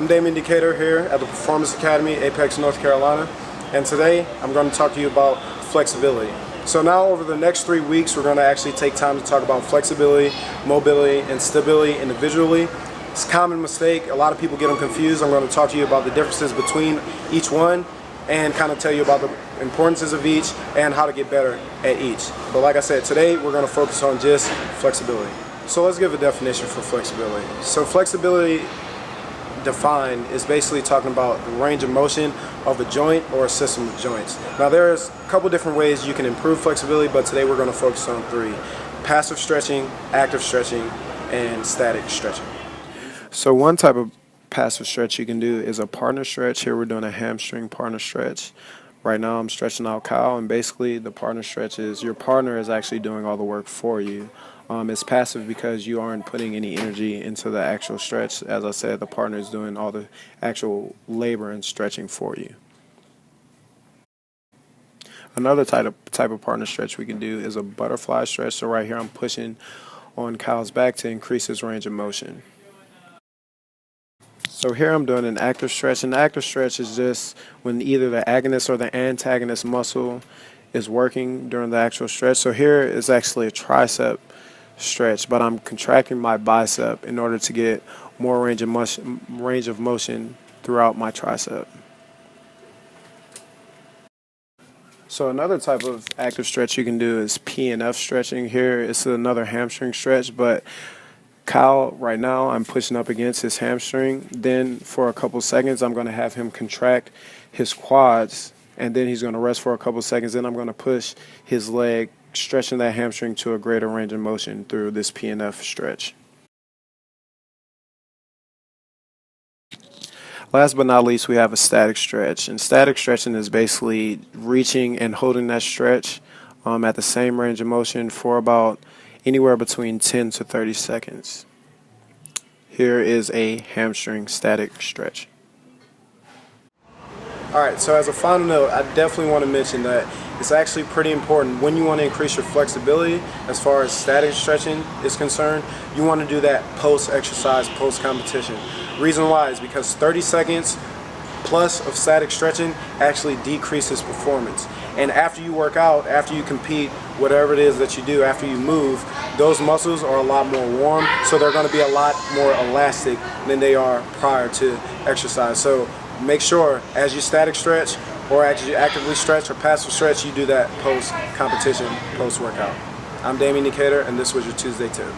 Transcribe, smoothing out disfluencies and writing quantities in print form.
I'm Damien Decatur here at the Performance Academy, Apex, North Carolina, and today I'm going to talk to you about flexibility. So now over the next 3 weeks we're going to actually take time to talk about flexibility, mobility, and stability individually. It's a common mistake. A lot of people get them confused. I'm going to talk to you about the differences between each one and kind of tell you about the importances of each and how to get better at each. But like I said, today we're going to focus on just flexibility. So let's give a definition for flexibility. So flexibility defined is basically talking about the range of motion of a joint or a system of joints. Now there's a couple different ways you can improve flexibility, but today we're going to focus on 3: passive stretching, active stretching, and static stretching. So one type of passive stretch you can do is a partner stretch. Here we're doing a hamstring partner stretch. Right now I'm stretching out Kyle, and basically the partner stretch is your partner is actually doing all the work for you. It's passive because you aren't putting any energy into the actual stretch. As I said, the partner is doing all the actual labor and stretching for you. Another type of partner stretch we can do is a butterfly stretch. So right here I'm pushing on Kyle's back to increase his range of motion. So here I'm doing an active stretch. An active stretch is just when either the agonist or the antagonist muscle is working during the actual stretch. So here is actually a tricep stretch, but I'm contracting my bicep in order to get more range of motion throughout my tricep. So another type of active stretch you can do is PNF stretching. Here it's another hamstring stretch, but Kyle, right now, I'm pushing up against his hamstring. Then for a couple seconds, I'm going to have him contract his quads, and then he's going to rest for a couple seconds. Then I'm going to push his leg, stretching that hamstring to a greater range of motion through this PNF stretch. Last but not least, we have a static stretch. And static stretching is basically reaching and holding that stretch at the same range of motion for about anywhere between 10 to 30 seconds. Here is a hamstring static stretch. Alright, so as a final note, I definitely want to mention that it's actually pretty important when you want to increase your flexibility as far as static stretching is concerned. You want to do that post-exercise, post-competition. Reason why is because 30 seconds plus of static stretching actually decreases performance. And after you work out, after you compete, whatever it is that you do, after you move, those muscles are a lot more warm, so they're going to be a lot more elastic than they are prior to exercise. So make sure as you static stretch or as you actively stretch or passive stretch, you do that post-competition, post-workout. I'm Damien Decatur, and this was your Tuesday Tip.